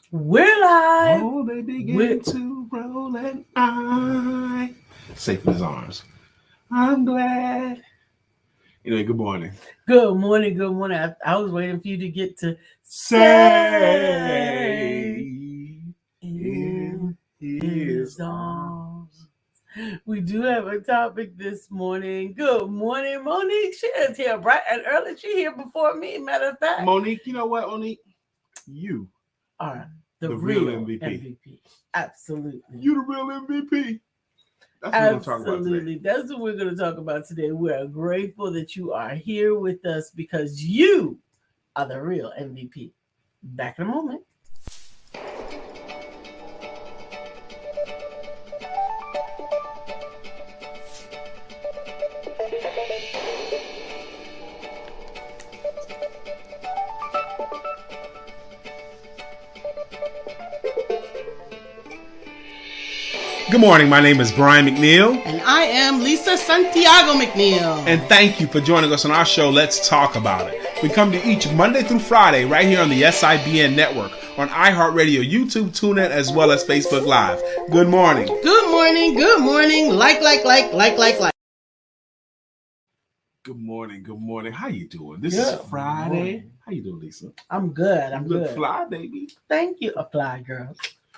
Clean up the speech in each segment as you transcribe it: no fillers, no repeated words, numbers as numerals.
We're live. Oh, they begin to roll and I safe in his arms. I'm glad. Anyway, good morning. Good morning. Good morning. I was waiting for you to get to Say in his arms. We do have a topic this morning. Good morning, Monique. She is here bright and early. She here before me. Matter of fact, Monique, you know what, Monique? You are the real real MVP. MVP. Absolutely. You the real MVP. That's what we're going to talk about today. Absolutely. That's what we're going to talk about today. We're grateful that you are here with us because you are the real MVP. Back in a moment. Good morning. My name is Brian McNeill. And I am Lisa Santiago McNeill. And thank you for joining us on our show, Let's Talk About It. We come to each Monday through Friday right here on the SIBN network, on iHeartRadio, YouTube, TuneIn, as well as Facebook Live. Good morning. Good morning. Good morning. Like. Good morning. Good morning. How you doing? This Good is Friday. morning. How you doing, Lisa? I'm good. I'm You look good. fly, baby. Thank you. A fly girl.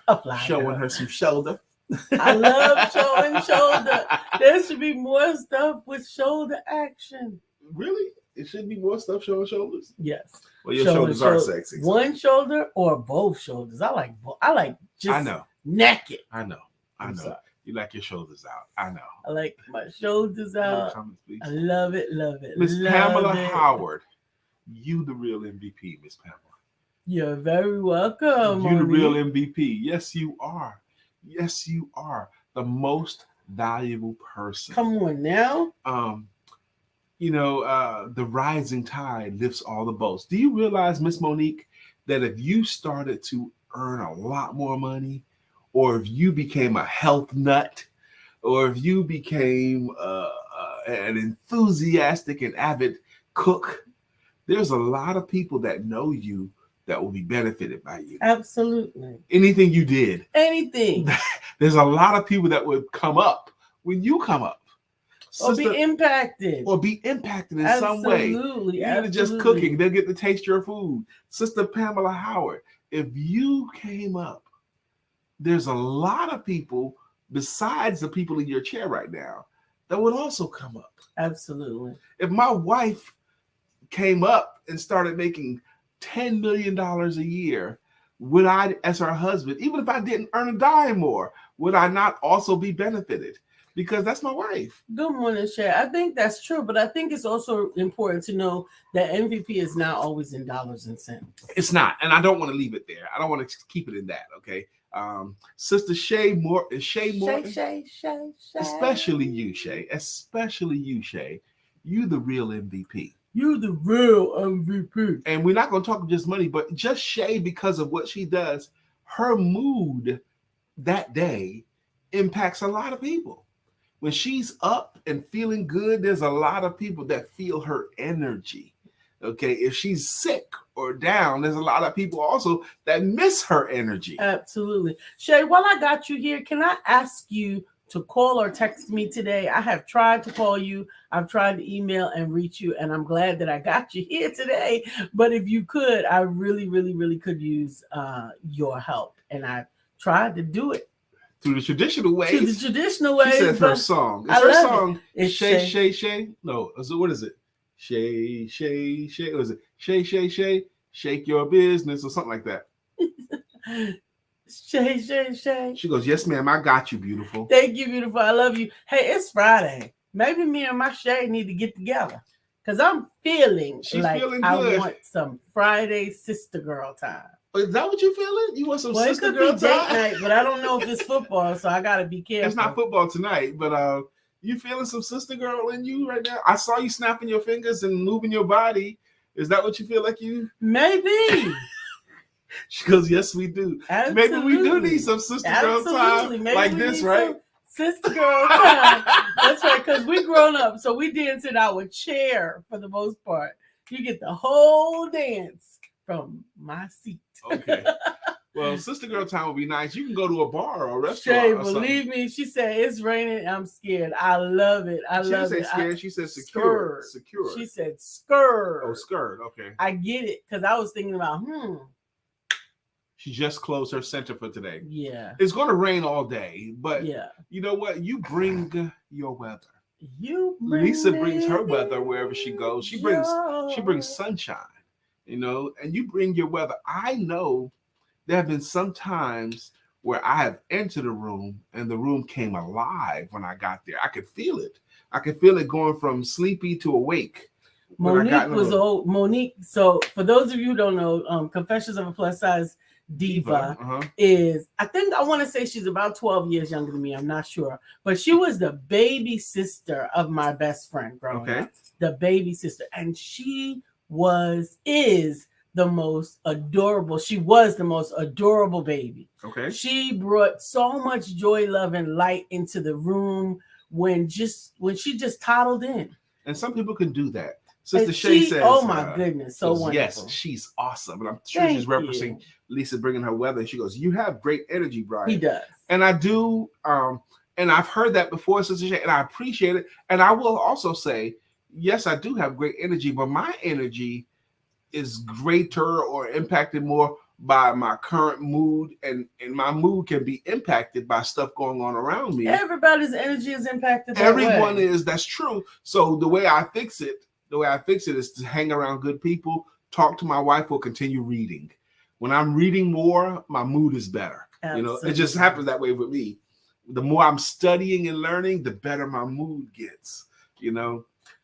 A fly Showing girl. her some shoulder. I love showing shoulder. There should be more stuff with shoulder action. Really? It should be more stuff showing shoulders? Yes. Well, your Showing shoulders are shoulder- sexy. One shoulder or both shoulders. I like just I know. naked. I know. I'm sorry. You like your shoulders out. I know. I like my shoulders No out. comments, please. I love it. Love it. Miss love Pamela it. Howard. You the real MVP, Miss Pamela. You're very welcome. You the real Monique. MVP. Yes, you are. Yes, you are the most valuable person. Come on now. The rising tide lifts all the boats. Do you realize, Miss Monique, that if you started to earn a lot more money, or if you became a health nut, or if you became an enthusiastic and avid cook, there's a lot of people that know you that will be benefited by you. Absolutely. Anything you did. Anything. There's a lot of people that would come up when you come up. Or be impacted. Or be impacted in some way. Absolutely. You're just cooking. They'll get to taste your food. Sister Pamela Howard, if you came up, there's a lot of people besides the people in your chair right now that would also come up. Absolutely. If my wife came up and started making $10 million a year, would I, as her husband, even if I didn't earn a dime more, would I not also be benefited? Because that's my wife. Good morning, Shay. I think that's true, but I think it's also important to know that MVP is not always in dollars and cents. It's not, and I don't want to leave it there. I don't want to keep it in that, okay? Sister Shay Morton, Shay. Especially you, Shay. You the real MVP. You the real MVP. And we're not going to talk just money, but just Shay, because of what she does, her mood that day impacts a lot of people. When she's up and feeling good, there's a lot of people that feel her energy. Okay, if she's sick or down, there's a lot of people also that miss her energy. Absolutely. Shay, while I got you here, can I ask you to call or text me today? I have tried to call you. I've tried to email and reach you, and I'm glad that I got you here today. But if you could, I really, really, really could use your help. And I tried to do it. Through the traditional ways. To the traditional ways. She says her song. It's her song. It's Shay. No, so what is it? Shay. What is it? Shay. Shake your business or something like that. Shay. She goes, yes, ma'am. I got you, beautiful. Thank you, beautiful. I love you. Hey, it's Friday. Maybe me and my Shay need to get together because I'm feeling I want some Friday sister girl time. Is that what you're feeling? You want some sister it could girl be time? date night, but I don't know if it's football, so I gotta be careful. It's not football tonight, but you feeling some sister girl in you right now? I saw you snapping your fingers and moving your body. Is that what you feel like you? Maybe. She goes, yes, we do. Absolutely. Maybe we do need some sister girl time like this, right? Sister girl time. That's right, because we grown up, so we dance in our chair for the most part. You get the whole dance from my seat. Okay. Well, sister girl time would be nice. You can go to a bar or a restaurant. Shay, or believe me, she said it's raining. I'm scared. I love it. I she love didn't it. say scared. She said secure. Secure. She said skirt. Oh, skirt. Okay. I get it because I was thinking about She just closed her center for today. Yeah. It's going to rain all day, but yeah. You know what? You bring your weather. Lisa brings her weather wherever she goes. She brings sunshine, and you bring your weather. I know there have been some times where I have entered a room and the room came alive when I got there. I could feel it. I could feel it going from sleepy to awake. Monique was old. Monique. So for those of you who don't know, Confessions of a Plus Size Diva is, I want to say she's about 12 years younger than me. I'm not sure, but she was the baby sister of my best friend growing up. The baby sister, and is the most adorable. She was the most adorable baby. Okay. She brought so much joy, love, and light into the room when she just toddled in. And some people can do that. Sister Shay says, "Oh my goodness, so wonderful!" Yes, she's awesome, and I'm sure she's referencing Lisa bringing her weather. She goes, "You have great energy, Brian." He does, and I do. And I've heard that before, Sister Shay, and I appreciate it. And I will also say, yes, I do have great energy, but my energy is greater or impacted more by my current mood, and my mood can be impacted by stuff going on around me. Everybody's energy is impacted. Everyone is. That's true. So the way I fix it is to hang around good people, talk to my wife, or continue reading. When I'm reading more, my mood is better. Absolutely. It just happens that way with me. The more I'm studying and learning, the better my mood gets.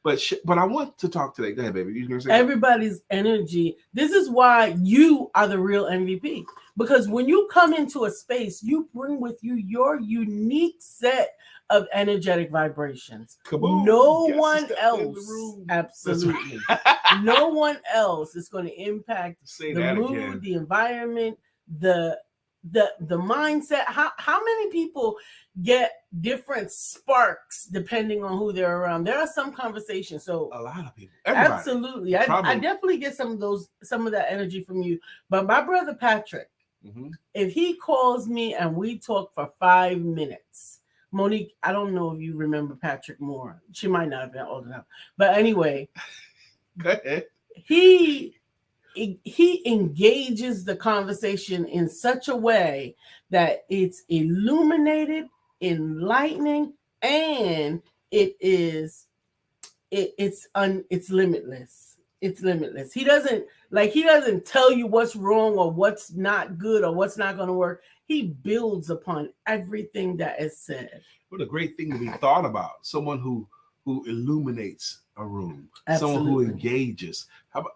But I want to talk today. Go ahead, baby. You gonna say everybody's energy. This is why you are the real MVP. Because when you come into a space, you bring with you your unique set of energetic vibrations. Kaboom. No one else, absolutely. No one else is going to impact the mood, again. The environment, the mindset. How many people get different sparks depending on who they're around? There are some conversations. So a lot of people, everybody. Absolutely. I definitely get some of that energy from you. But my brother Patrick, if he calls me and we talk for 5 minutes, Monique, I don't know if you remember Patrick Moore. She might not have been old enough. But anyway, go ahead. He engages the conversation in such a way that it's illuminated, enlightening, and it's limitless. It's limitless. He doesn't tell you what's wrong or what's not good or what's not going to work. He builds upon everything that is said. What a great thing to be thought about. Someone who illuminates a room. Absolutely. Someone who engages.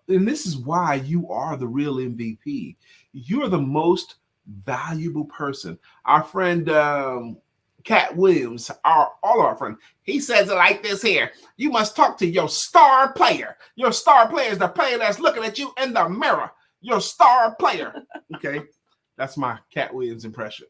And this is why you are the real MVP. You're the most valuable person. Our friend Cat Williams, all our friend, he says it like this here: you must talk to your star player. Your star player is the player that's looking at you in the mirror. Your star player. Okay, that's my Cat Williams impression.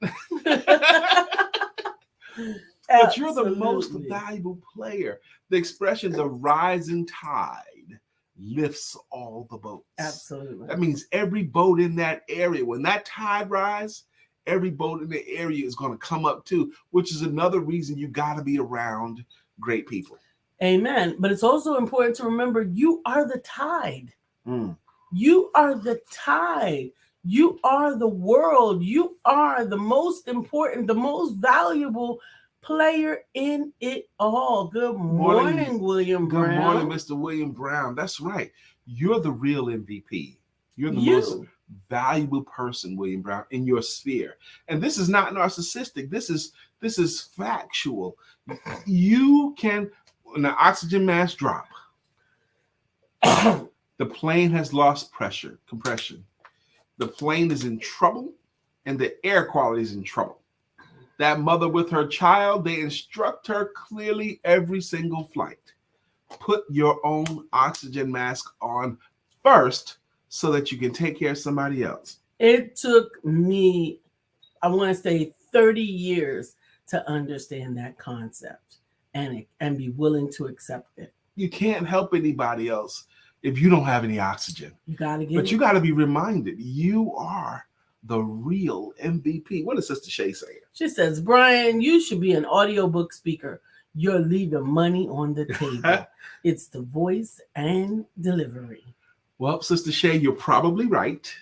But you're the most valuable player. The expression, the rising tide lifts all the boats. Absolutely. That means every boat in that area, when that tide rises, every boat in the area is going to come up too, which is another reason you got to be around great people. Amen. But it's also important to remember you are the tide. You are the tide. You are the world. You are the most important, the most valuable player in it all. Good morning, William Brown. Good morning, Mr. William Brown. That's right. You're the real MVP. You're the most valuable person, William Brown, in your sphere. And this is not narcissistic. This is factual. You can, when the oxygen mask drop, the plane has lost compression. The plane is in trouble, and the air quality is in trouble. That mother with her child, they instruct her clearly every single flight. Put your own oxygen mask on first so that you can take care of somebody else. It took me, I want to say 30 years to understand that concept and be willing to accept it. You can't help anybody else if you don't have any oxygen. You got to get But you got to be reminded, you are the real MVP. What is Sister Shay saying? She says, Brian, you should be an audiobook speaker. You're leaving money on the table. It's the voice and delivery. Well, Sister Shay, you're probably right.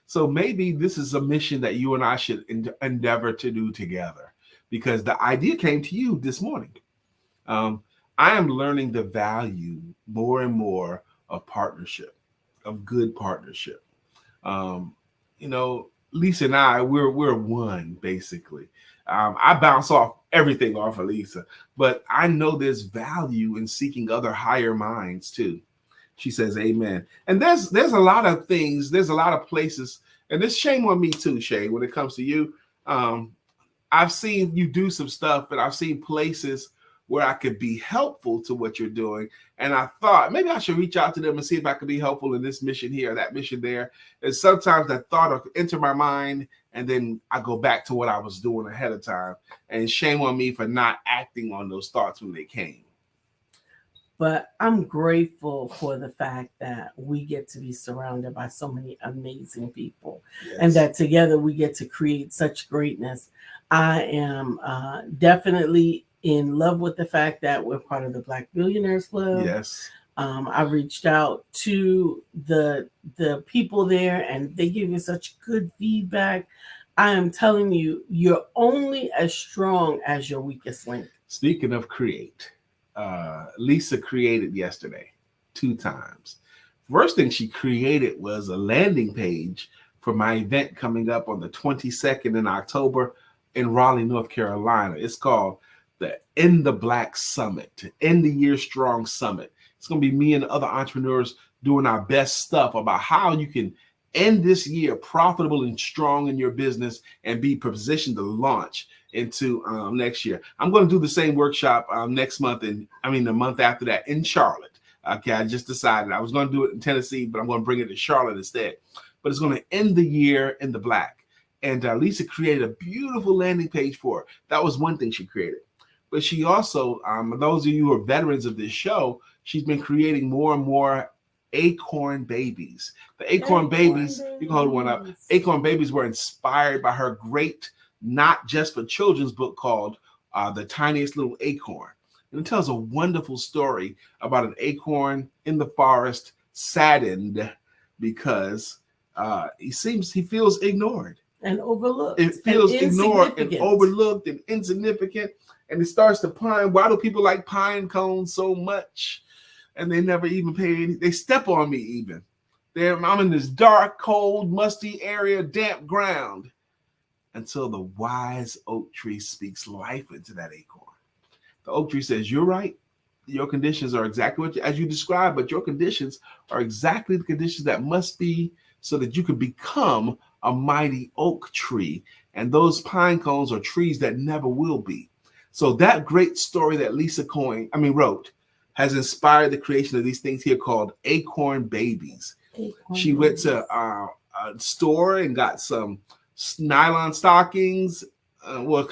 So maybe this is a mission that you and I should endeavor to do together, because the idea came to you this morning. I am learning the value more and more of partnership, of good partnership. Lisa and I, we're one, basically. I bounce off everything off of Lisa, but I know there's value in seeking other higher minds too. She says, amen. And there's a lot of things, there's a lot of places, and this shame on me too, Shay, when it comes to you. I've seen you do some stuff, and I've seen places where I could be helpful to what you're doing. And I thought maybe I should reach out to them and see if I could be helpful in this mission here, or that mission there. And sometimes that thought will enter my mind, and then I go back to what I was doing ahead of time. And shame on me for not acting on those thoughts when they came. But I'm grateful for the fact that we get to be surrounded by so many amazing people, yes, and that together we get to create such greatness. I am definitely in love with the fact that we're part of the Black Billionaires Club. Yes. I reached out to the people there, and they give you such good feedback. I am telling you, you're only as strong as your weakest link. Speaking of create, Lisa created yesterday 2 times. First thing she created was a landing page for my event coming up on the 22nd in October in Raleigh, North Carolina. It's called the In the Black Summit, End the Year Strong Summit. It's going to be me and other entrepreneurs doing our best stuff about how you can end this year profitable and strong in your business and be positioned to launch into next year. I'm going to do the same workshop next month, the month after that in Charlotte. Okay, I just decided I was going to do it in Tennessee, but I'm going to bring it to Charlotte instead. But it's going to end the year in the black. And Lisa created a beautiful landing page for it. That was one thing she created. But she also, those of you who are veterans of this show, she's been creating more and more acorn babies. The acorn babies, you can hold one up. Acorn babies were inspired by her great, not just for children's book called The Tiniest Little Acorn. And it tells a wonderful story about an acorn in the forest, saddened because he feels ignored. And overlooked. It feels ignored and overlooked and insignificant. And it starts to pine. Why do people like pine cones so much? And they never even pay any. They step on me even. I'm in this dark, cold, musty area, damp ground, until the wise oak tree speaks life into that acorn. The oak tree says, you're right. Your conditions are exactly as you described, but your conditions are exactly the conditions that must be so that you can become a mighty oak tree. And those pine cones are trees that never will be. So that great story that Lisa wrote has inspired the creation of these things here called acorn babies. She went to a store and got some nylon stockings, whatever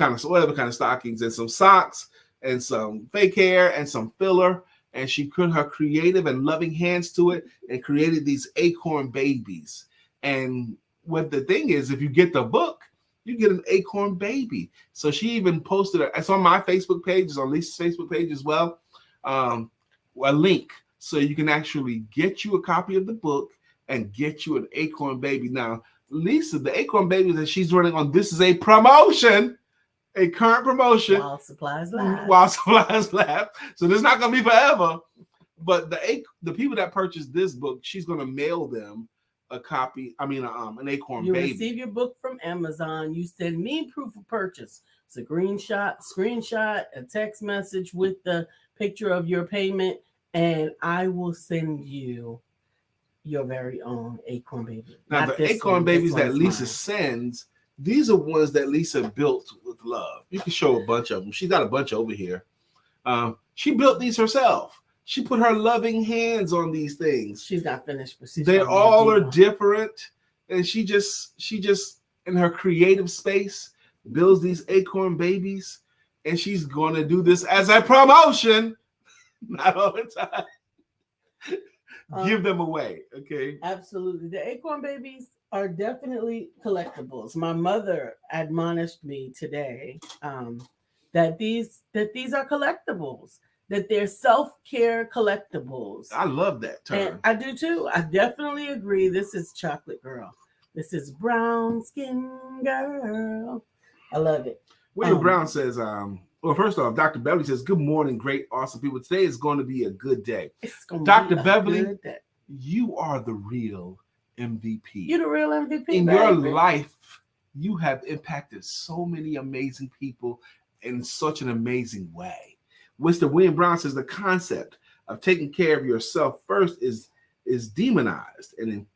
kind of stockings, and some socks and some fake hair and some filler. And she put her creative and loving hands to it and created these acorn babies. And what the thing is, if you get the book, you get an acorn baby. So she even posted it's on my Facebook page, it's on Lisa's Facebook page as well, a link so you can actually get you a copy of the book and get you an acorn baby. Now, Lisa, the acorn baby that she's running on, this is a promotion, a current promotion. While supplies last. So this is not going to be forever. But the people that purchased this book, she's going to mail them a copy, an acorn baby. You receive your book from Amazon. You send me proof of purchase. It's a screenshot, a text message with the picture of your payment, and I will send you your very own acorn baby. Now, the acorn babies that Lisa sends, these are ones that Lisa built with love. You can show a bunch of them. She's got a bunch over here. She built these herself. She put her loving hands on these things. She's not finished, but they all are different. And she just in her creative space builds these acorn babies. And she's going to do this as a promotion. Not all the time. Give them away, okay? Absolutely. The acorn babies are definitely collectibles. My mother admonished me today that these are collectibles, that they're self-care collectibles. I love that term. And I do too. I definitely agree. This is Chocolate Girl. This is Brown Skin Girl. I love it. William Brown says, well, first off, Dr. Beverly says, good morning, great, awesome people. Today is going to be a good day. It's going Dr. to be Beverly, a good day. You are the real MVP. You're the real MVP. In your life, you have impacted so many amazing people in such an amazing way. Mr. William Brown says the concept of taking care of yourself first is demonized and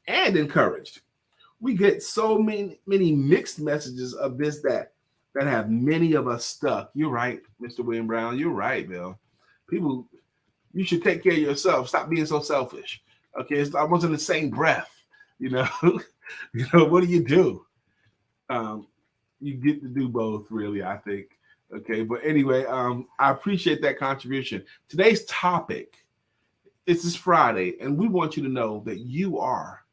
encouraged. We get so many mixed messages of this that have many of us stuck. You're right, Mr. William Brown. You're right, Bill. People, you should take care of yourself. Stop being so selfish. Okay, it's almost in the same breath. You know, what do? You get to do both, really, I think. Okay, but anyway, I appreciate that contribution. Today's topic, it's Friday, and we want you to know that you are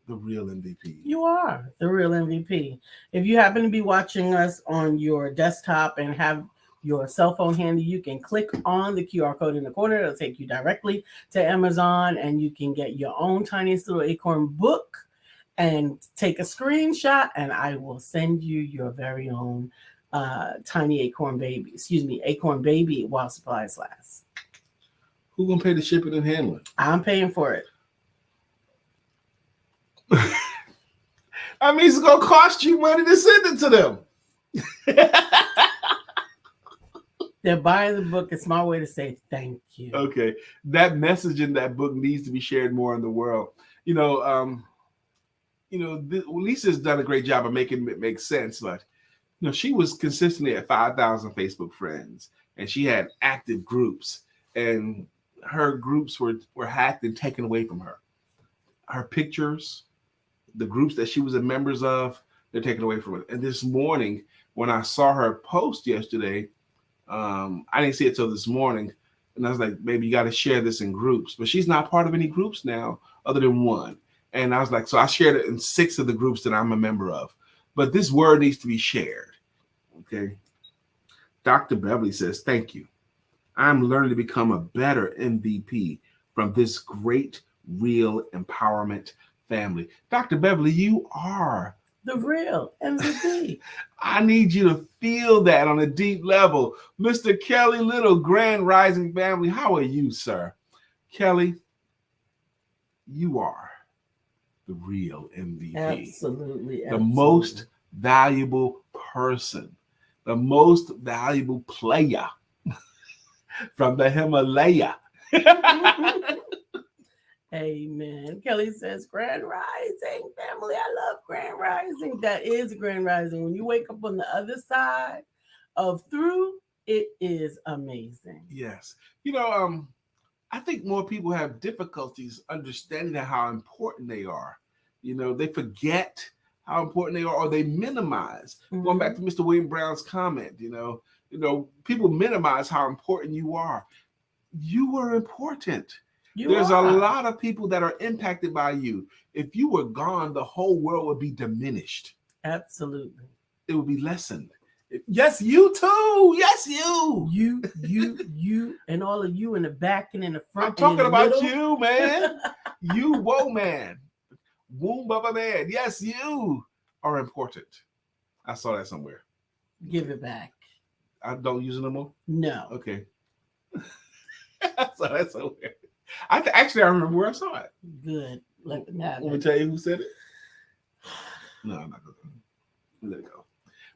the real MVP. You are the real MVP. If you happen to be watching us on your desktop and have your cell phone handy, you can click on the QR code in the corner. It'll take you directly to Amazon, and you can get your own Tiniest Little Acorn book and take a screenshot, and I will send you your very own tiny acorn baby while supplies last. Who's gonna pay the shipping and handling? I'm paying for it. I mean, it's gonna cost you money to send it to them. They're buying the book. It's my way to say thank you. Okay, that message in that book needs to be shared more in the world. Lisa's done a great job of making it make sense, but she was consistently at 5,000 Facebook friends, and she had active groups, and her groups were hacked and taken away from her. Her pictures, the groups that she was a members of, they're taken away from her. And this morning, when I saw her post yesterday, I didn't see it till this morning, and I was like, maybe you got to share this in groups. But she's not part of any groups now other than one. And I was like, so I shared it in 6 of the groups that I'm a member of. But this word needs to be shared. Okay. Dr. Beverly says, thank you. I'm learning to become a better MVP from this great, real empowerment family. Dr. Beverly, you are the real MVP. I need you to feel that on a deep level. Mr. Kelly Little, Grand Rising family, how are you, sir? Kelly, you are the real MVP. Absolutely. The most valuable person, the most valuable player from the Himalaya. Amen. Kelly says, Grand Rising family. I love Grand Rising. That is Grand Rising. When you wake up on the other side of through, it is amazing. Yes. I think more people have difficulties understanding how important they are. They forget how important they are, or they minimize. Mm-hmm. Going back to Mr. William Brown's comment, people minimize how important you are. You are important. There's a lot of people that are impacted by you. If you were gone, the whole world would be diminished. Absolutely. It would be lessened. Yes, you too. Yes, you. You, and all of you in the back and in the front. I'm talking about you, man. You, whoa, man. Womb of a man. Yes, you are important. I saw that somewhere. Give it back. I don't use it no more? No. Okay. I saw that somewhere. I remember where I saw it. Good. Let me tell you who said it. No, I'm not going to. Let it go.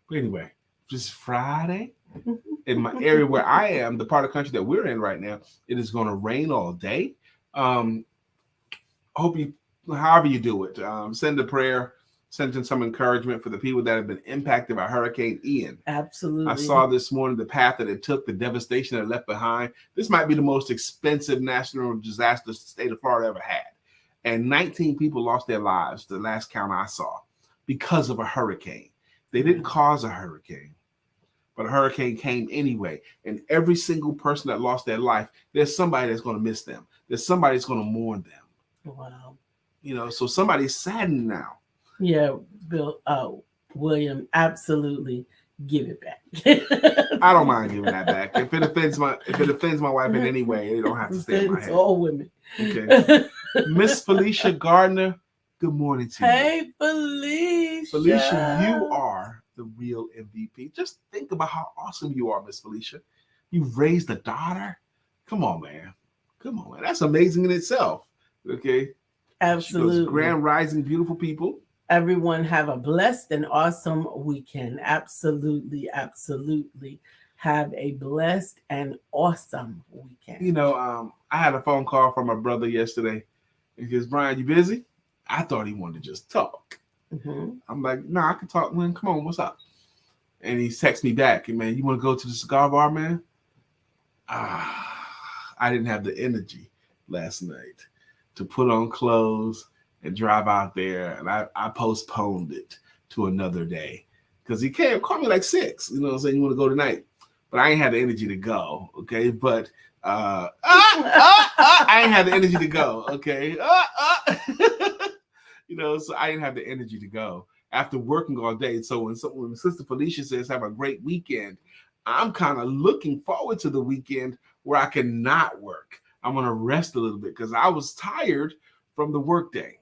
But anyway, just Friday in my area where I am, the part of the country that we're in right now, it is going to rain all day. Hope you, however you do it, send a prayer, send in some encouragement for the people that have been impacted by Hurricane Ian. Absolutely. I saw this morning the path that it took, the devastation that it left behind. This might be the most expensive natural disaster the state of Florida ever had. And 19 people lost their lives, the last count I saw, because of a hurricane. They didn't cause a hurricane, but a hurricane came anyway. And every single person that lost their life, there's somebody that's going to miss them. that somebody's going to mourn them. Wow. So somebody's saddened now. Yeah, William, absolutely give it back. I don't mind giving that back. If it offends my wife in any way, it don't have to stay in my head. All women. Okay. Miss Felicia Gardner, good morning to you. Hey, Felicia. Felicia, you are the real MVP. Just think about how awesome you are, Miss Felicia. You've raised a daughter. Come on, man. That's amazing in itself. Okay. Absolutely. Grand rising, beautiful people. Everyone have a blessed and awesome weekend. Absolutely, absolutely. Have a blessed and awesome weekend. I had a phone call from my brother yesterday. He goes, Brian, you busy? I thought he wanted to just talk. Mm-hmm. I'm like, no, I can talk, man. Come on, what's up? And he texts me back, man, you want to go to the cigar bar, man? I didn't have the energy last night to put on clothes and drive out there, and I postponed it to another day because he called me like 6, saying you want to go tonight, but I ain't had the energy to go. Okay, but I ain't had the energy to go. Okay, so I didn't have the energy to go after working all day. So when Sister Felicia says have a great weekend, I'm kind of looking forward to the weekend where I can not work. I'm gonna rest a little bit because I was tired from the workday.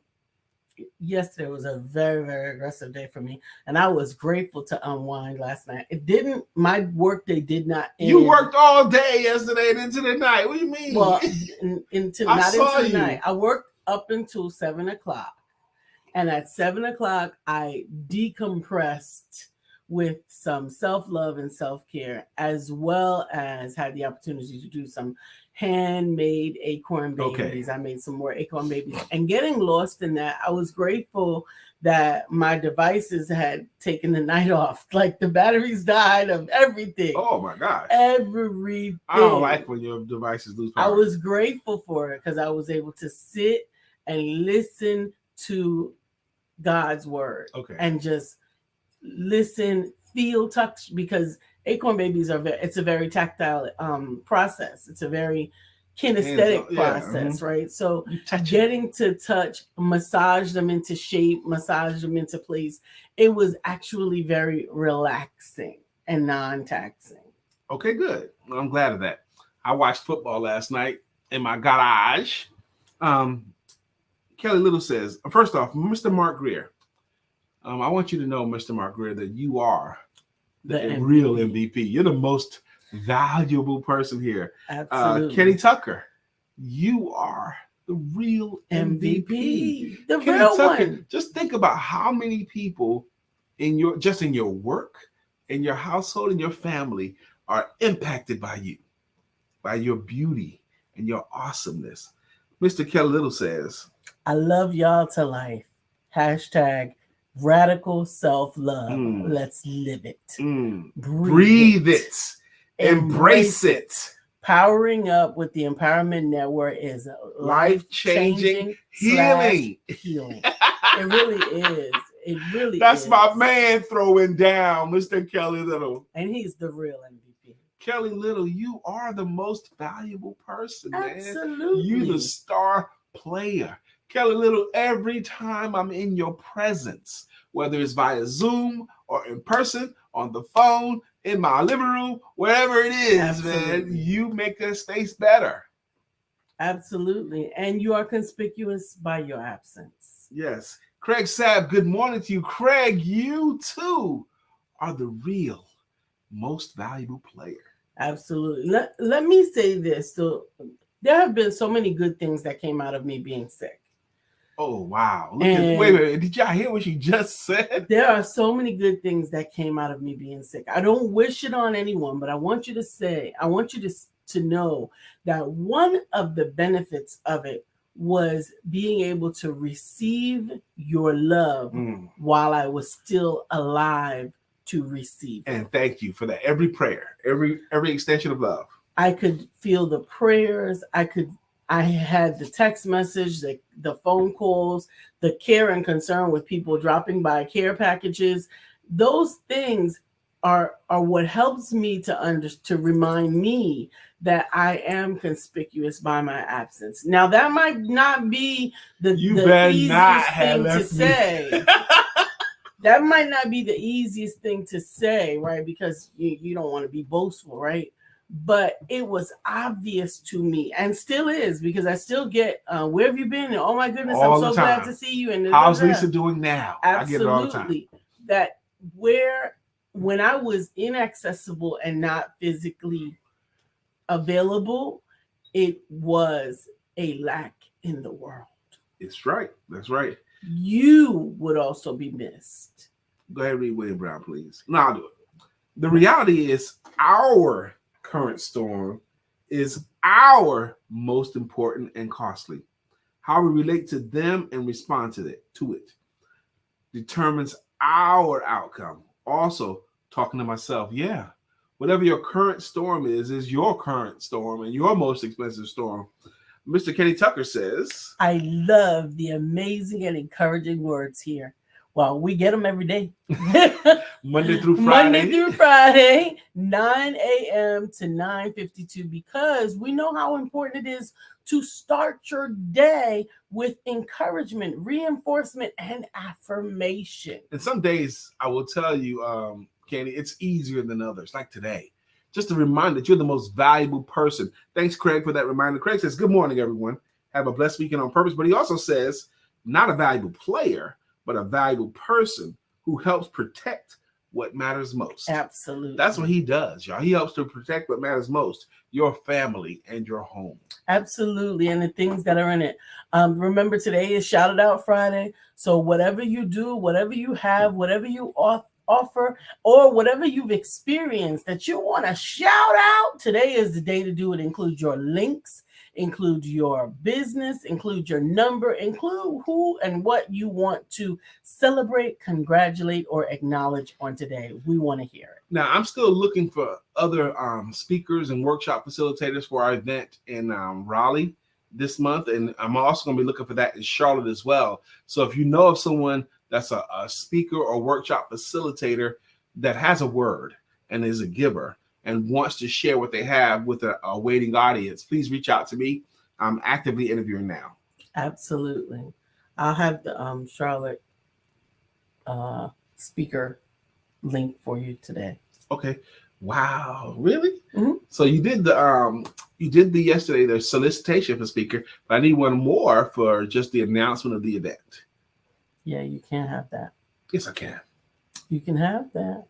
Yesterday was a very, very aggressive day for me, and I was grateful to unwind last night. My workday did not end. You worked all day yesterday and into the night. What do you mean? Well, into the night. I worked up until 7:00, and at 7:00, I decompressed with some self-love and self-care, as well as had the opportunity to do some handmade acorn babies. Okay. I made some more acorn babies, and getting lost in that, I was grateful that my devices had taken the night off. Like the batteries died of everything. Oh my gosh. Everything. I don't like when your devices lose power. I was grateful for it because I was able to sit and listen to God's word. Okay. And just listen, feel, touch, because acorn babies it's a very tactile process. It's a very kinesthetic process, right? So getting to touch, massage them into shape, massage them into place, it was actually very relaxing and non-taxing. Okay, good. Well, I'm glad of that. I watched football last night in my garage. Kelly Little says, first off, Mr. Mark Greer, I want you to know, Mr. Mark Greer, that you are the real MVP. You're the most valuable person here. Absolutely. Kenny Tucker, you are the real MVP. The Kenny real Tucker, one. Just think about how many people in your work, in your household, in your family are impacted by you, by your beauty and your awesomeness. Mr. Kelly Little says, I love y'all to life. # radical self-love. Let's live it. Breathe it. Embrace it. Powering Up with the Empowerment Network is life-changing healing. It really is. It really That's is. my man throwing down, Mr. Kelly Little. And he's the real MVP. Kelly Little, you are the most valuable person, man. Absolutely. You're the star player. Kelly Little, every time I'm in your presence, whether it's via Zoom or in person, on the phone, in my living room, wherever it is, Absolutely. Man, you make the space better. Absolutely. And you are conspicuous by your absence. Yes. Craig Sabb, good morning to you. Craig, you too are the real most valuable player. Absolutely. Let me say this. So there have been so many good things that came out of me being sick. Oh, wow. Wait. Did y'all hear what she just said? There are so many good things that came out of me being sick. I don't wish it on anyone, but I want you to know that one of the benefits of it was being able to receive your love while I was still alive to receive it. And thank you for that. Every prayer, every extension of love. I could feel the prayers. I had the text message, the phone calls, the care and concern with people dropping by, care packages. Those things are what helps me to remind me that I am conspicuous by my absence. Now, that might not be the easiest thing to say. That might not be the easiest thing to say, right? Because you don't want to be boastful, right? But it was obvious to me, and still is, because I still get, where have you been? And, oh my goodness, all I'm so glad to see you. And how's Lisa doing now? Absolutely. I get it all the time. That when I was inaccessible and not physically available, it was a lack in the world. It's right. That's right. You would also be missed. Go ahead and read William Brown, please. No, I'll do it. The reality is our current storm is our most important and costly. How we relate to them and respond to it determines our outcome. Also, talking to myself, yeah, whatever your current storm is your current storm and your most expensive storm. Mr. Kenny Tucker says, I love the amazing and encouraging words here. Well, we get them every day. Monday through Friday, 9 a.m. to 9:52, because we know how important it is to start your day with encouragement, reinforcement, and affirmation. And some days, I will tell you, Kenny, it's easier than others, like today. Just a reminder that you're the most valuable person. Thanks, Craig, for that reminder. Craig says, good morning, everyone. Have a blessed weekend on purpose. But he also says, not a valuable player, but a valuable person who helps protect what matters most. Absolutely. That's what he does, y'all. He helps to protect what matters most, your family and your home. Absolutely. And the things that are in it. Remember, today is Shout It Out Friday. So whatever you do, whatever you have, whatever you offer, or whatever you've experienced that you want to shout out, today is the day to do it. Include your links, include your business, include your number, include who and what you want to celebrate, congratulate, or acknowledge on today. We want to hear it. Now, I'm still looking for other speakers and workshop facilitators for our event in Raleigh this month, and I'm also going to be looking for that in Charlotte as well. So if you know of someone that's a speaker or workshop facilitator that has a word and is a giver and wants to share what they have with a waiting audience, please reach out to me. I'm actively interviewing now. Absolutely. I'll have the Charlotte speaker link for you today. Okay. Wow. Really? Mm-hmm. So you did the yesterday, the solicitation for speaker, but I need one more for just the announcement of the event. Yeah, you can't have that. Yes, I can. You can have that,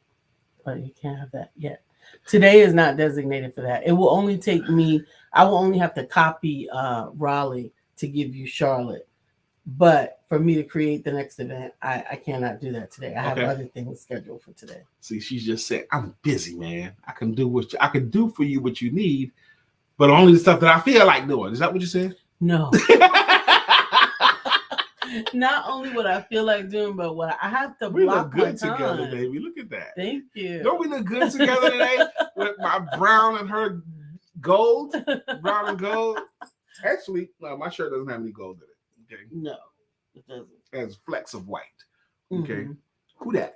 but you can't have that yet. Today is not designated for that. It will only take me, I will only have to copy Raleigh to give you Charlotte. But for me to create the next event, I cannot do that today. I have other things scheduled for today. See, she's just saying, I'm busy, man. I can do for you what you need, but only the stuff that I feel like doing. Is that what you said? No. Not only what I feel like doing, but what I have to block my time. We look good together, baby. Look at that. Thank you. Don't we look good together today? With my brown and her gold? Brown and gold? Actually, no, my shirt doesn't have any gold in it. Okay. No, it doesn't. It has flecks of white. Okay. Mm-hmm. Who that?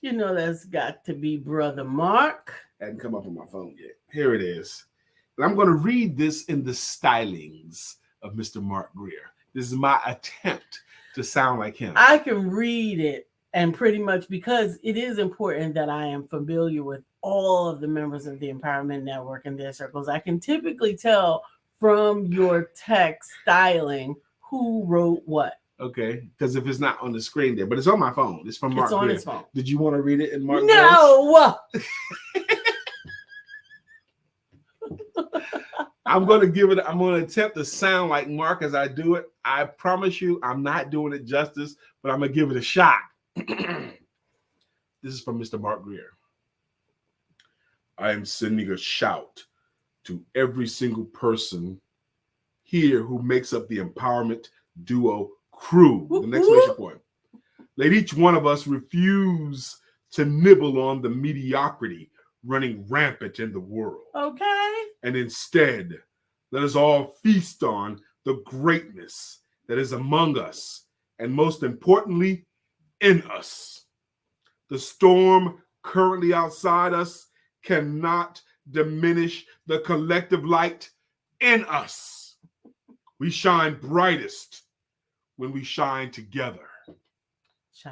You know that's got to be Brother Mark. Hadn't come up on my phone yet. Here it is. And I'm going to read this in the stylings of Mr. Mark Greer. This is my attempt to sound like him. I can read it, and pretty much, because it is important that I am familiar with all of the members of the Empowerment Network and their circles. I can typically tell from your text styling who wrote what. Okay, because if it's not on the screen there, but it's on my phone. It's from Mark. It's on his phone. Did you want to read it in Mark? No. I'm going to attempt to sound like Mark as I do it. I promise you, I'm not doing it justice, but I'm going to give it a shot. This is from Mr. Mark Greer. I am sending a shout to every single person here who makes up the Empowerment Duo crew. The next major point. Let each one of us refuse to nibble on the mediocrity running rampant in the world. Okay. And instead, let us all feast on the greatness that is among us, and most importantly, in us. The storm currently outside us cannot diminish the collective light in us. We shine brightest when we shine together.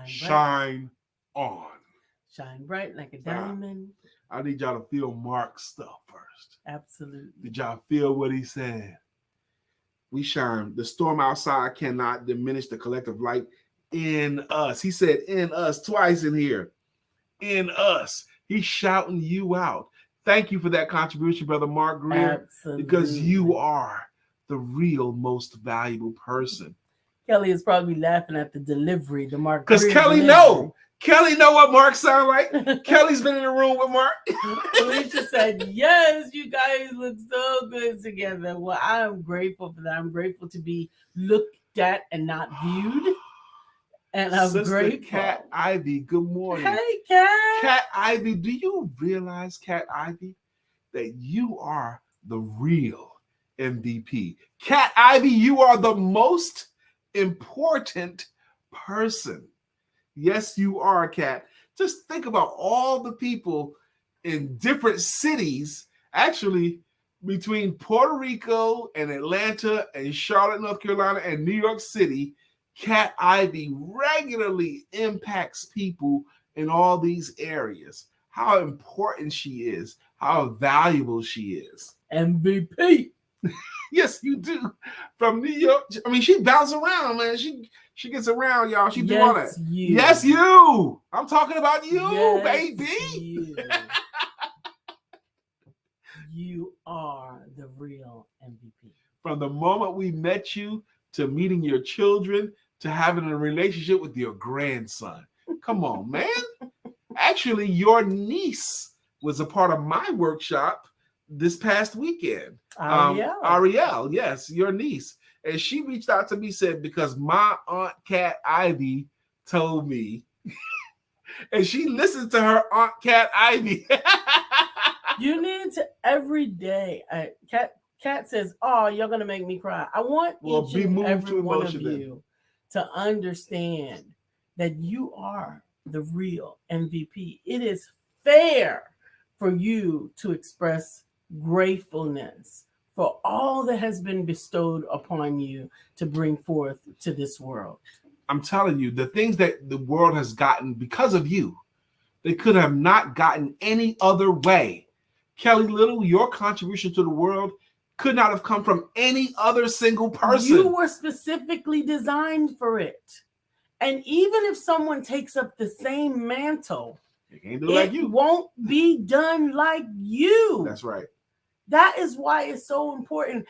Shine on. Shine bright like a diamond. I need y'all to feel Mark's stuff first. Absolutely. Did y'all feel what he said? We shine. The storm outside cannot diminish the collective light in us. He said in us twice in here. In us. He's shouting you out. Thank you for that contribution, Brother Mark Greer. Absolutely. Because you are the real most valuable person. Kelly is probably laughing at the delivery, the Mark. Because Kelly know what Mark sound like. Kelly's been in the room with Mark. Felicia said, yes, you guys look so good together. Well, I am grateful for that. I'm grateful to be looked at and not viewed. And I'm Sister grateful. Cat Ivy, good morning. Hey, Cat. Cat Ivy, do you realize, Cat Ivy, that you are the real MVP? Cat Ivy, you are the most important person. Yes, you are, Cat. Just think about all the people in different cities, actually between Puerto Rico and Atlanta and Charlotte, North Carolina and New York City. Cat Ivy regularly impacts people in all these areas. How important she is, how valuable she is. MVP. Yes, you do. From New York. I mean, she bounces around, man. She gets around, y'all. She do all that. You. Yes, you. I'm talking about you, yes, baby. You. You are the real MVP. From the moment we met you to meeting your children to having a relationship with your grandson. Come on, man. Actually, your niece was a part of my workshop this past weekend. Ariel, yes, your niece. And she reached out to me, said, because my Aunt Cat Ivy told me. And she listened to her Aunt Cat Ivy. You need to every day. Cat says, oh, you're going to make me cry. I want each and every one of you to understand that you are the real MVP. It is fair for you to express gratefulness for all that has been bestowed upon you to bring forth to this world. I'm telling you, the things that the world has gotten because of you, they could have not gotten any other way. Kelly Little, your contribution to the world could not have come from any other single person. You were specifically designed for it. And even if someone takes up the same mantle, it won't be done like you. That's right. That is why it's so important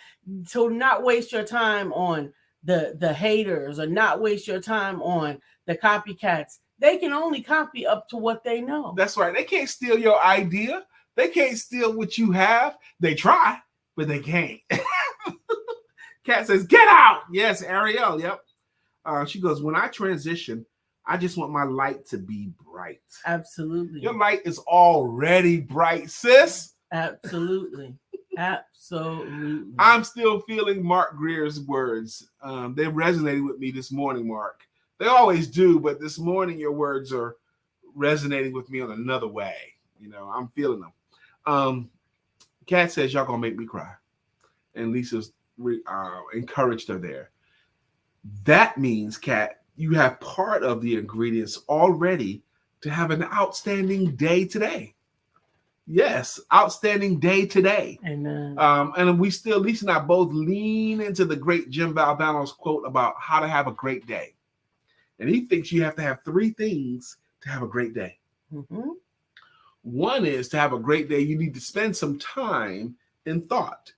to not waste your time on the haters or not waste your time on the copycats. They can only copy up to what they know. That's right. They can't steal your idea. They can't steal what you have. They try, but they can't. Kat says, get out. Yes, Ariel. Yep. She goes, when I transition, I just want my light to be bright. Absolutely. Your light is already bright, sis. Absolutely. Absolutely. I'm still feeling Mark Greer's words. They resonated with me this morning, Mark. They always do, but this morning your words are resonating with me on another way. You know, I'm feeling them. Kat says, y'all gonna make me cry. And Lisa's encouraged her there. That means, Kat, you have part of the ingredients already to have an outstanding day today. Yes, outstanding day today. Amen. And Lisa and I both lean into the great Jim Valvano's quote about how to have a great day. And he thinks you have to have 3 things to have a great day. Mm-hmm. One is to have a great day, you need to spend some time in thought.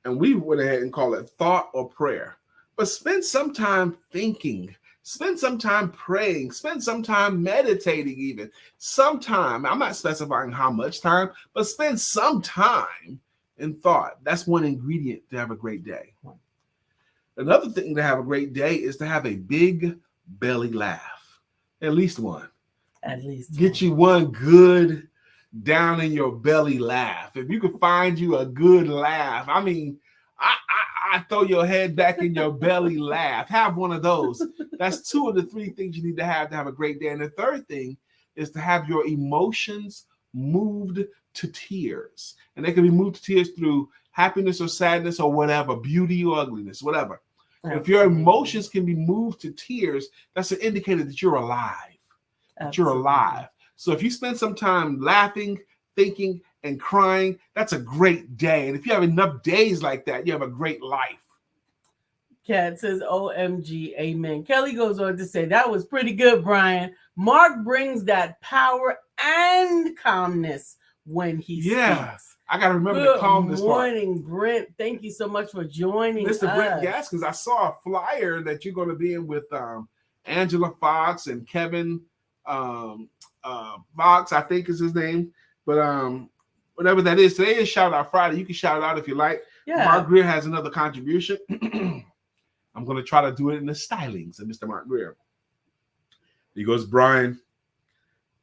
And we went ahead and call it thought or prayer. But spend some time thinking. Spend some time praying. Spend some time meditating even. Some time, I'm not specifying how much time, but spend some time in thought. That's one ingredient to have a great day. Another thing to have a great day is to have a big belly laugh. At least one. At least get you one good down in your belly laugh. If you could find you a good laugh, I mean, I throw your head back in your belly laugh. Have one of those. That's 2 of the 3 things you need to have a great day. And the third thing is to have your emotions moved to tears. And they can be moved to tears through happiness or sadness or whatever, beauty or ugliness, whatever. If your emotions can be moved to tears, that's an indicator that you're alive. That you're alive. So if you spend some time laughing, thinking, and crying, that's a great day. And if you have enough days like that, you have a great life. Kat says, OMG, amen. Kelly goes on to say, that was pretty good, Brian. Mark brings that power and calmness when he speaks. I got to remember to calm this part. Good morning, Brent. Thank you so much for joining us. Mr. Brent Gaskins, I saw a flyer that you're going to be in with Angela Fox and Kevin Fox, I think is his name. But whatever that is, today is Shout Out Friday. You can shout it out if you like. Yeah. Mark Greer has another contribution. I'm going to try to do it in the stylings of Mr. Mark Greer. He goes, Brian,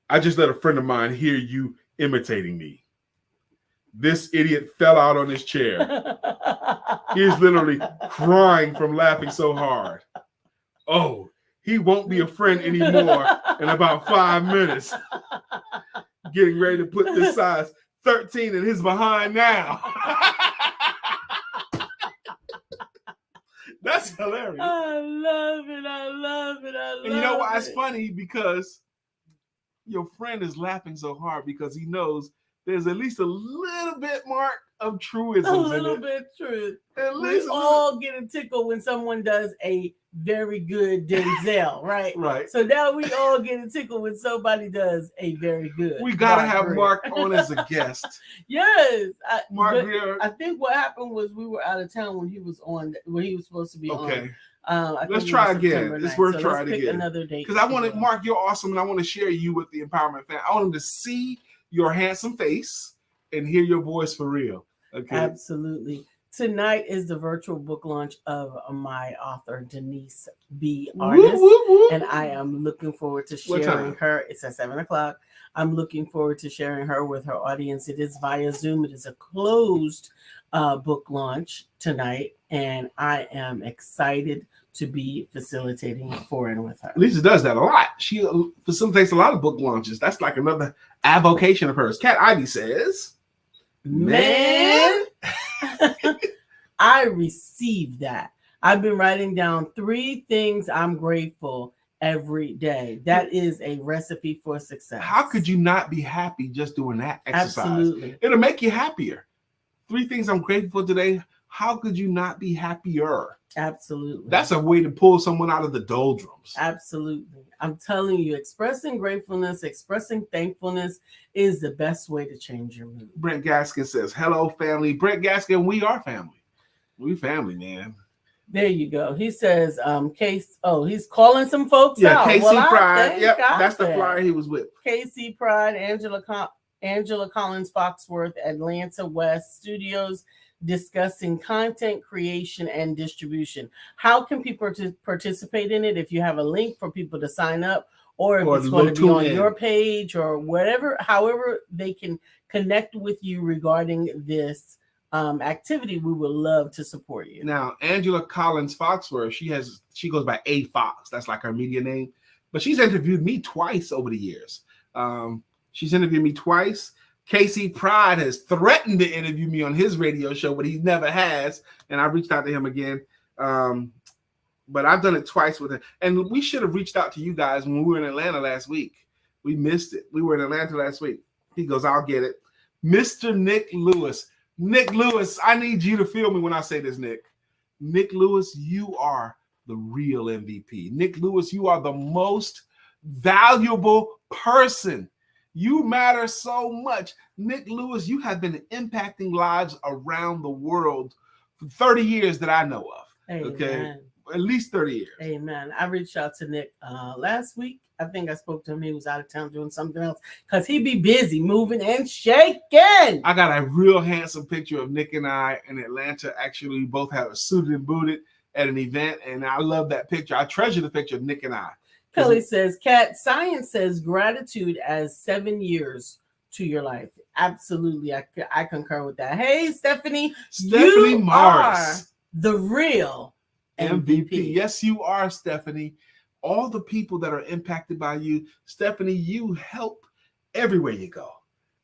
I just let a friend of mine hear you imitating me. This idiot fell out on his chair. He's literally crying from laughing so hard. Oh, he won't be a friend anymore in about 5 minutes. Getting ready to put this size 13 in his behind now. That's hilarious. I love it. I love it. I love it. And you know why it's funny? Because your friend is laughing so hard because he knows there's at least a little bit, Mark, of truisms in it. A little bit truth. At least We all get a tickle when someone does a very good Denzel, right? Right. So now we all get a tickle when somebody does a very good. We gotta Mark have Greer. Mark on as a guest. Yes. Mark Greer. I think what happened was we were out of town when he was on, when he was supposed to be on. Okay. Let's try again. It's worth trying again. Another date. Because I want to, Mark, you're awesome, and I want to share you with the empowerment fan. I want them to see your handsome face and hear your voice for real. Okay. Absolutely. Tonight is the virtual book launch of my author, Denise B. Artist. Woo, woo, woo. And I am looking forward to sharing her. It's at 7:00. I'm looking forward to sharing her with her audience. It is via Zoom. It is a closed book launch tonight. And I am excited to be facilitating it for and with her. Lisa does that a lot. She facilitates a lot of book launches. That's like another avocation of hers. Cat Ivy says, Man, I received that. I've been writing down 3 things I'm grateful every day. That is a recipe for success. How could you not be happy just doing that exercise? Absolutely. It'll make you happier. 3 things I'm grateful for today. How could you not be happier? Absolutely. That's a way to pull someone out of the doldrums. Absolutely. I'm telling you, expressing gratefulness, expressing thankfulness is the best way to change your mood. Brent Gaskin says, hello, family. Brent Gaskin, we are family. We family, man. There you go. He says, he's calling some folks out. KC Pride. Yep, that's the flyer he was with. KC Pride, Angela Collins Foxworth, Atlanta West Studios, discussing content creation and distribution. How can people participate in it? If you have a link for people to sign up, or if it's going to be on your page or whatever, however they can connect with you regarding this activity, we would love to support you. Now, Angela Collins Foxworth, she goes by A Fox. That's like her media name. But she's interviewed me twice over the years. She's interviewed me twice. KC Pride has threatened to interview me on his radio show, but he never has. And I reached out to him again. But I've done it twice with him. And we should have reached out to you guys when we were in Atlanta last week. We missed it. We were in Atlanta last week. He goes, I'll get it. Mr. Nick Lewis. Nick Lewis, I need you to feel me when I say this, Nick. Nick Lewis, you are the real MVP. Nick Lewis, you are the most valuable person. You matter so much. Nick Lewis, you have been impacting lives around the world for 30 years that I know of. Amen. Okay. At least 30 years. Amen. I reached out to Nick last week. I think I spoke to him. He was out of town doing something else because he'd be busy moving and shaking. I got a real handsome picture of Nick and I in Atlanta. Actually, we both have a suited and booted at an event, and I love that picture. I treasure the picture of Nick and I. Kelly says, Kat, science says gratitude adds 7 years to your life. Absolutely. I concur with that. Hey, Stephanie you Morris are the real MVP. Yes, you are, Stephanie. All the people that are impacted by you, Stephanie, you help everywhere you go.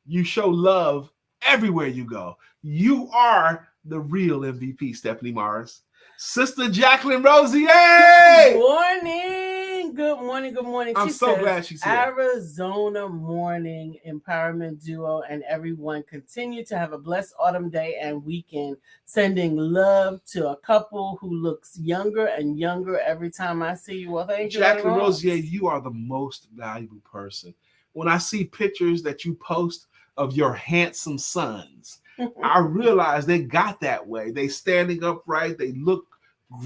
You show love everywhere you go. You are the real MVP, Stephanie Morris. Sister Jacqueline Rosier. Good morning. Good morning. Good morning. I'm so glad she's here. Arizona morning empowerment duo and everyone continue to have a blessed autumn day and weekend. Sending love to a couple who looks younger and younger every time I see you. Well, thank you, Jacqueline Rosier. You are the most valuable person. When I see pictures that you post of your handsome sons, I realize they got that way. They standing upright. They look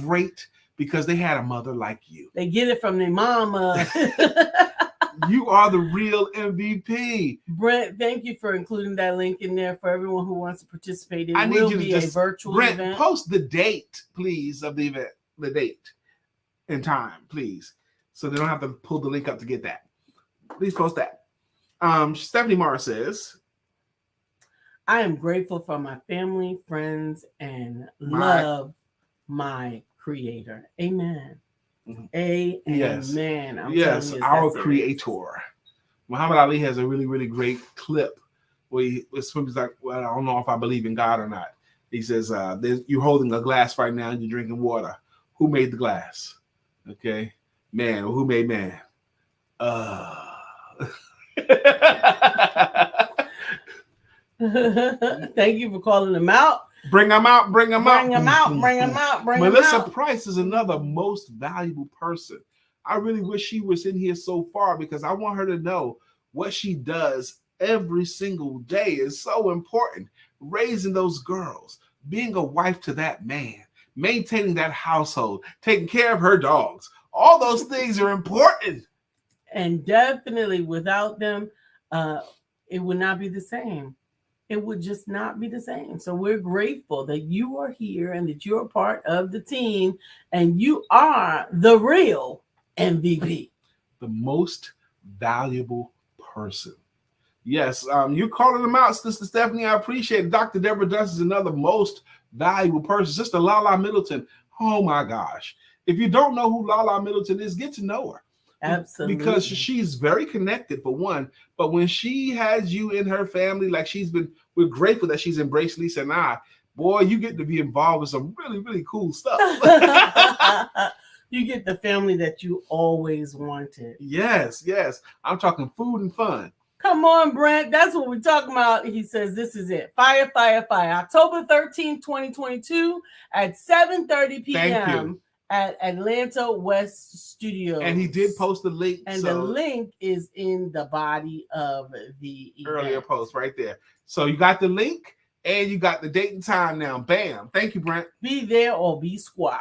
great because they had a mother like you. They get it from their mama. You are the real MVP. Brent, thank you for including that link in there for everyone who wants to participate. I need you to just, a virtual Brent, event. Post the date, please, of the event, the date and time, please, so they don't have to pull the link up to get that. Please post that. Stephanie Morris says, I am grateful for my family, friends, and love my creator. Amen. Amen. Yes. Yes, our creator. Muhammad Ali has a really, really great clip where he's like, well, I don't know if I believe in God or not. He says, you're holding a glass right now and you're drinking water. Who made the glass? Okay. Man. Who made man? Thank you for calling them out. Bring them out. Melissa Price is another most valuable person. I really wish she was in here so far because I want her to know what she does every single day is so important. Raising those girls, being a wife to that man, maintaining that household, taking care of her dogs. All those things are important. And definitely without them, it would not be the same. It would just not be the same. So we're grateful that you are here and that you're a part of the team and you are the real MVP. The most valuable person. Yes, you're calling them out, Sister Stephanie. I appreciate it. Dr. Deborah Dunst is another most valuable person. Sister Lala Middleton. Oh my gosh. If you don't know who Lala Middleton is, get to know her. Absolutely. Because she's very connected for one, but when she has you in her family, like we're grateful that she's embraced Lisa and I. Boy, you get to be involved with some really, really cool stuff. You get the family that you always wanted. Yes. I'm talking food and fun. Come on, Brent. That's what we're talking about. He says this is it. Fire. October 13th, 2022 at 7:30 p.m. Thank you. At Atlanta West Studios. And he did post the link. And the link is in the body of the earlier post right there. So you got the link and you got the date and time now. Bam. Thank you, Brent. Be there or be square.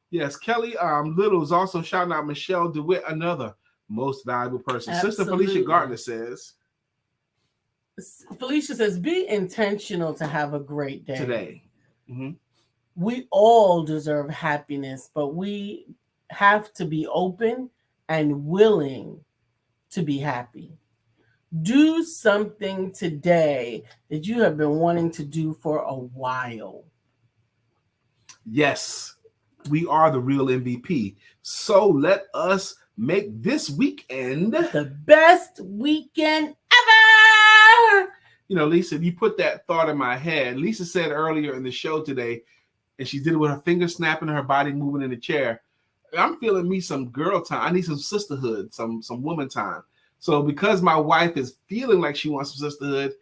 Yes, Kelly Little is also shouting out Michelle DeWitt, another most valuable person. Absolutely. Sister Felicia Gardner says, Felicia says, be intentional to have a great day. Today. Mm-hmm. We all deserve happiness, but we have to be open and willing to be happy. Do something today that you have been wanting to do for a while. Yes, we are the real MVP. So let us make this weekend the best weekend ever. You know, Lisa, you put that thought in my head. Lisa said earlier in the show today, and she did it with her fingers snapping and her body moving in the chair. I'm feeling me some girl time. I need some sisterhood, some woman time. So because my wife is feeling like she wants some sisterhood,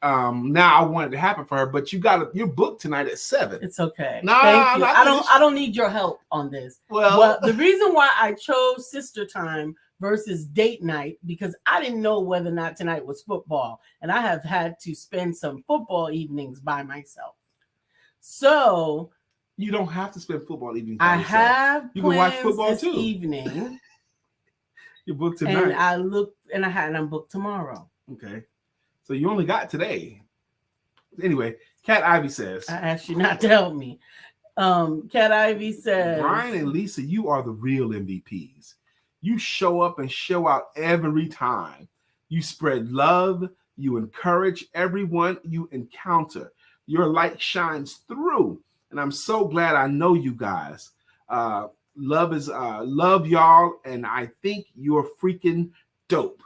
now I want it to happen for her. But you're booked tonight at 7. It's okay. No, thank you. I don't need your help on this. Well, the reason why I chose sister time versus date night because I didn't know whether or not tonight was football, and I have had to spend some football evenings by myself. So you don't have to spend football evenings. I have you can watch football this too. Evening. You're booked tonight. And I'm booked tomorrow. Okay. So you only got today. Anyway, Cat Ivy says. I asked you not to help me. Cat Ivy says. Brian and Lisa, you are the real MVPs. You show up and show out every time. You spread love. You encourage everyone you encounter. Your light shines through. And I'm so glad I know you guys. Love y'all. And I think you're freaking dope.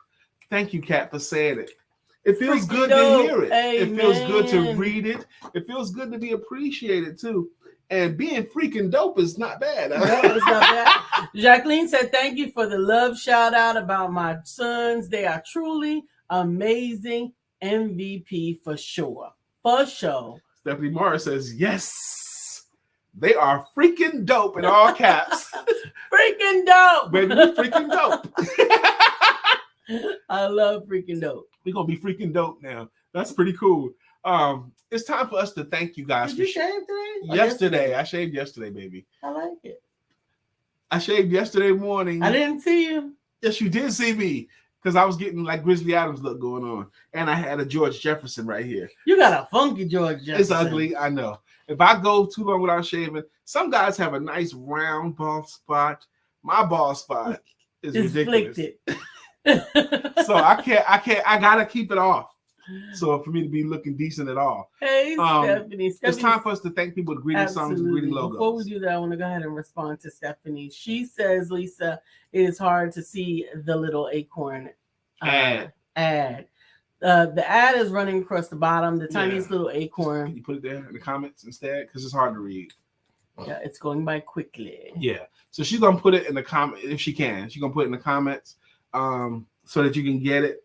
Thank you, Kat, for saying it. It feels Freaking good dope. to hear it. Amen. It feels good to read it. It feels good to be appreciated too. And being freaking dope is not bad. No, it's not bad. Jacqueline said, thank you for the love shout out about my sons. They are truly amazing. MVP for sure. For sure. Stephanie Morris says, yes, they are freaking dope in all caps. Freaking dope. Baby, we freaking dope. I love freaking dope. We're going to be freaking dope now. That's pretty cool. It's time for us to thank you guys. Did you shave today? Yesterday. I shaved yesterday, baby. I like it. I shaved yesterday morning. I didn't see you. Yes, you did see me. Because I was getting like Grizzly Adams look going on. And I had a George Jefferson right here. You got a funky George Jefferson. It's ugly, I know. If I go too long without shaving, some guys have a nice round bald spot. My bald spot is ridiculous. So I gotta keep it off. So for me to be looking decent at all. Hey, Stephanie. It's time for us to thank people with greeting songs and greeting logos. Before we do that, I want to go ahead and respond to Stephanie. She says, Lisa, it is hard to see the little acorn ad. The ad is running across the bottom, the tiniest little acorn. Can you put it there in the comments instead? Because it's hard to read. Yeah, it's going by quickly. Yeah. So she's gonna put it in the comment if she can. She's gonna put it in the comments so that you can get it.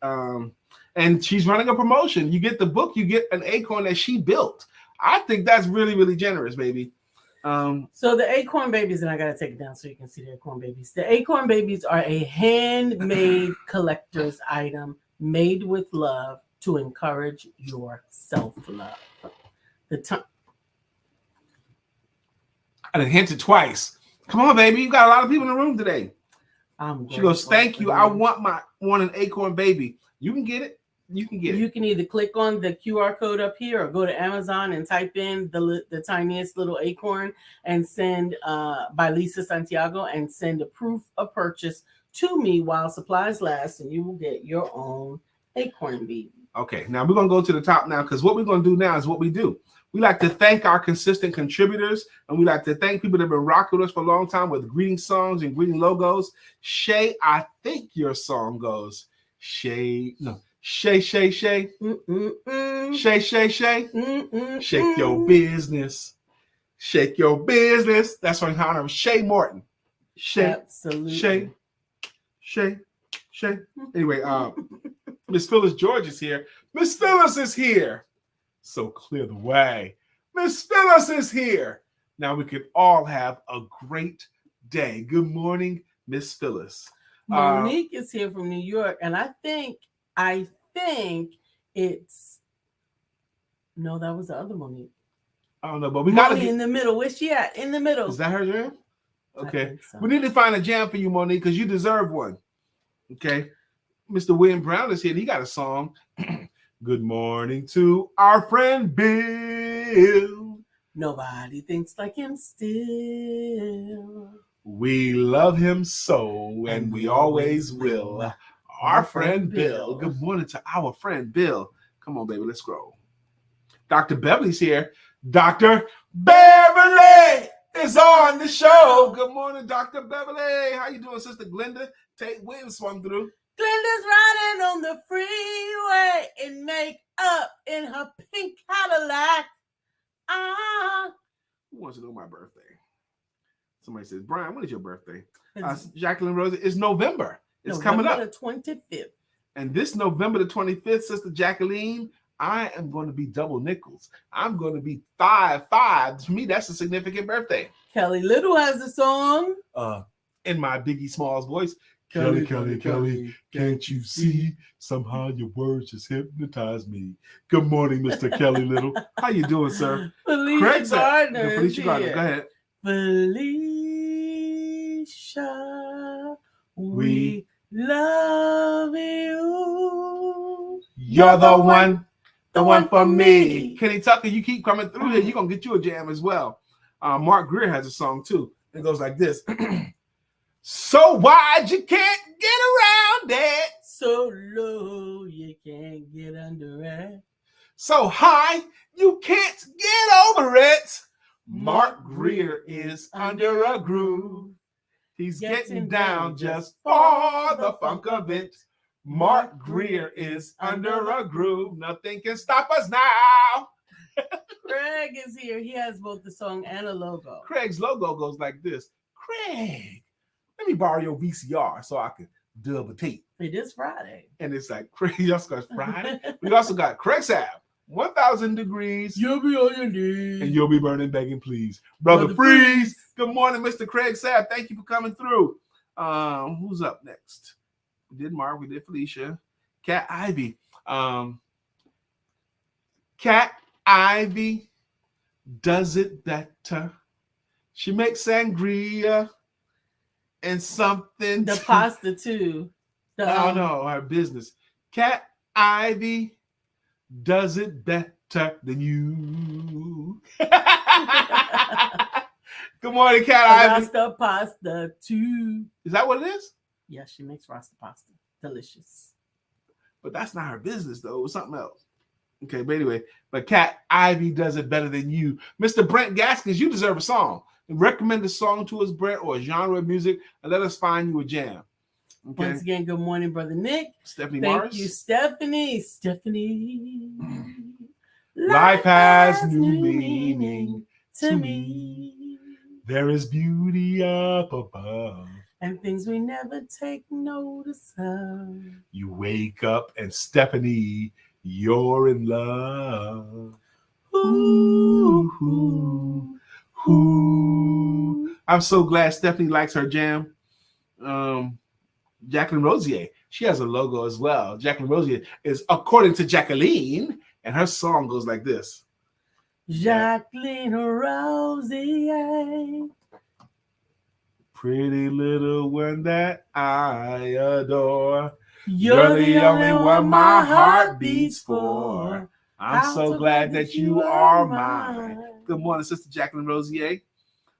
And she's running a promotion. You get the book, you get an acorn that she built. I think that's really, really generous, baby. So the acorn babies, and I gotta take it down so you can see the acorn babies. The acorn babies are a handmade collector's item made with love to encourage your self-love. I done hinted twice. Come on, baby. You got a lot of people in the room today. She goes, thank you. I want an acorn baby. You can get it. You can get it. You can either click on the QR code up here or go to Amazon and type in the tiniest little acorn and send by Lisa Santiago and send a proof of purchase to me while supplies last, and you will get your own acorn baby. Okay, now we're going to go to the top now because what we're going to do now is what we do. We like to thank our consistent contributors, and we like to thank people that have been rocking with us for a long time with greeting songs and greeting logos. Shay, I think your song goes, Shay, Shay. Shay. Shake your business. Shake your business. That's in honor of Shay Morton. Shay. Absolutely. Shay. Anyway, Miss Phyllis George is here. Miss Phyllis is here. So clear the way. Miss Phyllis is here. Now we can all have a great day. Good morning, Miss Phyllis. Monique is here from New York, and I think it's no, that was the other Monique. I don't know, but we got to be in the middle. Where's she at? In the middle. Is that her jam? Okay. So. We need to find a jam for you, Monique, because you deserve one. Okay. Mr. William Brown is here. And he got a song. Good morning to our friend Bill. Nobody thinks like him still. We love him so, and we always will. Our friend Bill. Good morning to our friend Bill. Come on, baby, let's go. Dr. Beverly's here. Dr. Beverly is on the show. Good morning, Dr. Beverly. How you doing, Sister Glenda? Tate Williams swung through. Glenda's riding on the freeway in makeup in her pink Cadillac. Who wants to know my birthday? Somebody says, Brian, when is your birthday? Jacqueline Rose, it's November. It's coming up. November the 25th. And this November the 25th, Sister Jacqueline, I am going to be double nickels. I'm going to be 5'5". To me, that's a significant birthday. Kelly Little has a song. In my Biggie Smalls voice. Kelly, can't you see? Somehow your words just hypnotize me. Good morning, Mr. Kelly Little. How you doing, sir? Felicia Gardner. Felicia Gardner, go ahead. Felicia, we love you. You're the one for me. Kenny Tucker, you keep coming through here. You're going to get you a jam as well. Mark Greer has a song too. It goes like this. So wide you can't get around it. So low you can't get under it. So high you can't get over it. Mark Greer is under a groove. He's getting down just for the funk of it. Mark Greer is under a groove. Nothing can stop us now. Craig is here. He has both the song and a logo. Craig's logo goes like this. Craig, let me borrow your VCR so I can dub a tape. It is Friday. And it's like Craig, you also got Friday. We also got Craig's app, 1,000 degrees. You'll be on your knees. And you'll be burning, begging, please. Brother Freeze. Good morning, Mr. Craig Sapp. Thank you for coming through. Who's up next? We did Mark, we did Felicia. Cat Ivy. Cat Ivy does it better. She makes sangria and something. The pasta too. I don't know, her business. Cat Ivy does it better than you. Good morning, Cat Ivy. Rasta pasta too. Is that what it is? Yeah, she makes Rasta pasta. Delicious. But that's not her business, though. It was something else. Okay, but anyway, but Cat Ivy does it better than you. Mr. Brent Gaskins, you deserve a song. Recommend a song to us, Brent, or a genre of music, and let us find you a jam. Okay. Once again, good morning, Brother Nick. Stephanie Thank Morris. you, Stephanie. Stephanie. Life has new meaning to me. There is beauty up above. And things we never take notice of. You wake up and Stephanie, you're in love. Ooh, ooh, ooh. I'm so glad Stephanie likes her jam. Jacqueline Rosier, she has a logo as well. Jacqueline Rosier is according to Jacqueline, and her song goes like this. Jacqueline Rosier. Pretty little one that I adore. You're the only one my heart beats for. I'm so glad that you are mine. Good morning, Sister Jacqueline Rosier.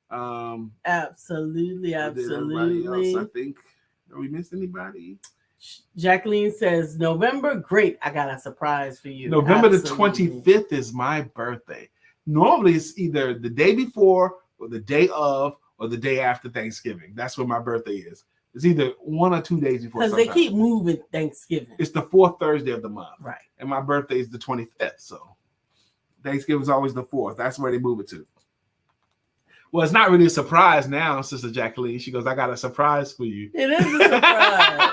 Absolutely, Everybody else, I absolutely. think. Have we missed anybody? Jacqueline says, November, great. I got a surprise for you. November Absolutely. the 25th is my birthday. Normally, it's either the day before or the day of or the day after Thanksgiving. That's when my birthday is. It's either 1 or 2 days before. Because they keep moving Thanksgiving. It's the fourth Thursday of the month. Right. And my birthday is the 25th. So Thanksgiving is always the 4th. That's where they move it to. Well, it's not really a surprise now, Sister Jacqueline. She goes, I got a surprise for you. It is a surprise.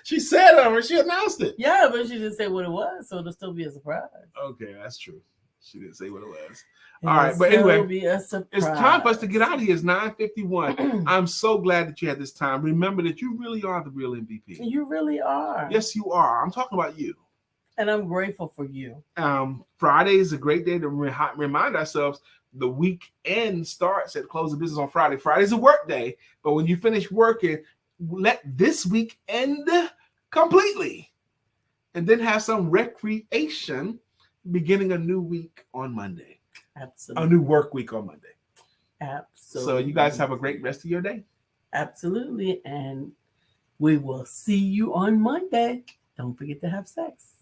She said it, she announced it. Yeah, but she didn't say what it was, so it'll still be a surprise. Okay, that's true. She didn't say what it was. All right, but anyway, be a surprise. It's time for us to get out of here. It's 9:51. I'm so glad that you had this time. Remember that you really are the real MVP. You really are. Yes, you are. I'm talking about you. And I'm grateful for you. Friday is a great day to remind ourselves the weekend starts at close of business on Friday. Friday's a work day, but when you finish working, let this week end completely. And then have some recreation beginning a new week on Monday. Absolutely. A new work week on Monday. Absolutely. So you guys have a great rest of your day. Absolutely. And we will see you on Monday. Don't forget to have sex.